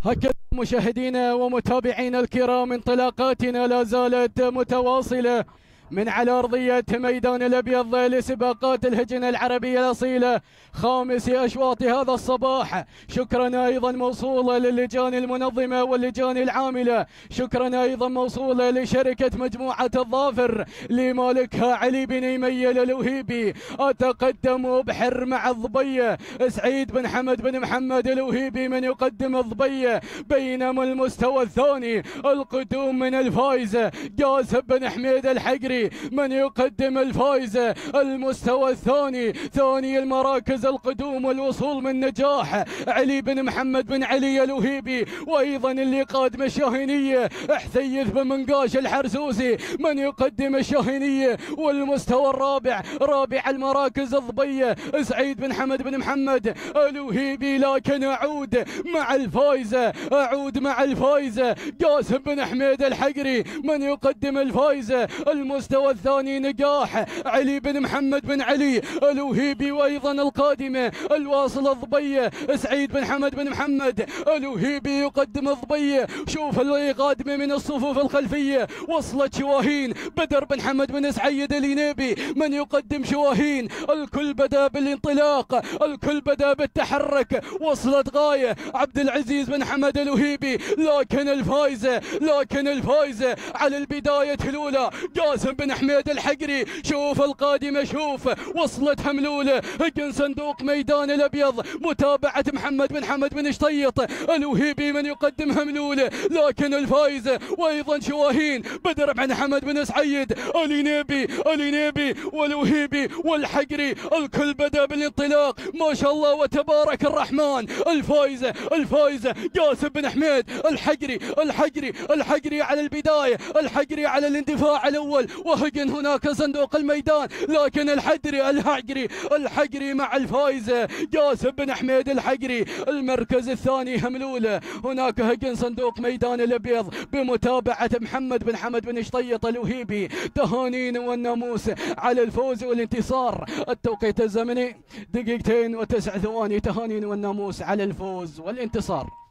هكذا مشاهدينا ومتابعينا الكرام، انطلاقاتنا لا زالت متواصلة من على أرضية ميدان الأبيض لسباقات الهجنة العربية الأصيلة، خامس أشواط هذا الصباح. شكرا أيضا موصولة للجان المنظمة واللجان العاملة، شكرا أيضا موصولة لشركة مجموعة الظافر لمالكها علي بن يميل الوهيبي. أتقدم بحر مع الظبية، سعيد بن حمد بن محمد الوهيبي من يقدم الظبية، بينما المستوى الثاني القدوم من الفايزة قاسم بن حميد الحقري من يقدم الفايزة. المستوى الثاني، ثاني المراكز القدوم والوصول من نجاح علي بن محمد بن علي الوهيبي، وايضا اللي قادم الشاهينية حسيث بن منقاش الحرسوسي من يقدم الشاهينية. والمستوى الرابع، رابع المراكز الظبية سعيد بن حمد بن محمد الوهيبي. لكن اعود مع الفايزة، اعود مع الفايزة قاسم بن حميد الحقري من يقدم الفايزة. المستوى الثاني نجاح علي بن محمد بن علي الوهيبي، وايضا القادمه الواصل الظبيه سعيد بن حمد بن محمد الوهيبي يقدم الظبيه. شوف اللي قادمه من الصفوف الخلفيه، وصلت شواهين بدر بن حمد بن سعيد الينيبي من يقدم شواهين. الكل بدا بالانطلاق، الكل بدا بالتحرك، وصلت غايه عبد العزيز بن حمد الوهيبي. لكن الفايزه، لكن الفايزه على البدايه الاولى قاسم بن حميد الحقري. شوف القادمة، شوف وصلت هملولة هجن صندوق ميدان الأبيض، متابعة محمد بن حمد بن شطيط الوهيبي من يقدم هملولة. لكن الفايزة وأيضا شواهين بدر بن حمد بن سعيد الينيبي، الينيبي والوهيبي والحقري، الكل بدأ بالانطلاق ما شاء الله وتبارك الرحمن. الفايزة، الفايزة قاسم بن حميد الحقري، الحقري، الحقري على البداية، الحقري على الاندفاع الأول، وهجن هناك صندوق الميدان. لكن الحقري، الحقري، الحقري مع الفايزة قاسم بن حميد الحقري. المركز الثاني هملولة، هناك هجن صندوق ميدان الأبيض بمتابعة محمد بن حمد بن شطيط الوهيبي. تهانينا والناموس على الفوز والانتصار. التوقيت الزمني 2 دقيقة و9 ثواني. تهانينا والناموس على الفوز والانتصار.